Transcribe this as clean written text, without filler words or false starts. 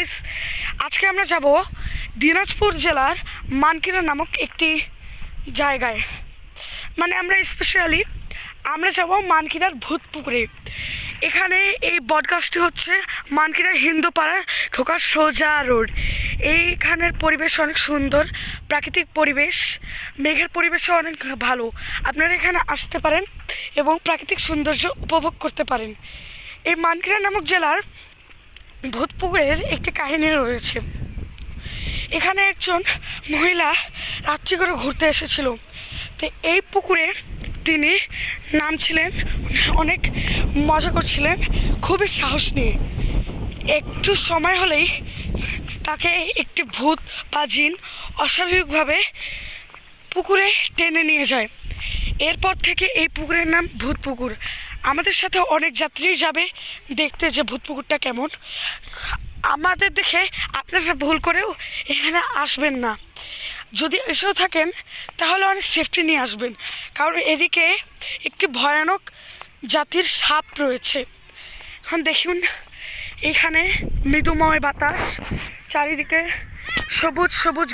Guys, আজকে আমরা যাব দিনাজপুর জেলার মানকিরা নামক একটি জায়গায়। মানে আমরা যাব মানকিরার ভূতপুকুরে। এখানে এই বটগাছটি হচ্ছে মানকিরা হিন্দুপাড়ার ঢোকার সোজা রোড। এইখানের পরিবেশ অনেক সুন্দর, প্রাকৃতিক পরিবেশ, মেঘের পরিবেশও অনেক ভালো। আপনারা এখানে আসতে পারেন এবং প্রাকৃতিক সৌন্দর্য উপভোগ করতে পারেন। এই মানকিরা নামক জেলার ভূতপুকুরের একটি কাহিনী রয়েছে। এখানে একজন মহিলা রাত্রি করে ঘুরতে এসেছিল। তো এই পুকুরে তিনি নামছিলেন, অনেক মজা করছিলেন, খুবই সাহস নিয়ে। একটু সময় হলেই তাকে একটি ভূত বা জিন অস্বাভাবিকভাবে পুকুরে টেনে নিয়ে যায়। এরপর থেকে এই পুকুরের নাম ভূতপুকুর। আমাদের সাথে অনেক যাত্রী যাবে দেখতে যে ভূতপুকুরটা কেমন। আমাদের দেখে আপনারা ভুল করেও এখানে আসবেন না। যদি এসেও থাকেন তাহলে অনেক সেফটি নিয়ে আসবেন, কারণ এদিকে একটি ভয়ানক জাতির সাপ রয়েছে। এখন দেখুন, এখানে মৃদুময় বাতাস, চারিদিকে সবুজ সবুজ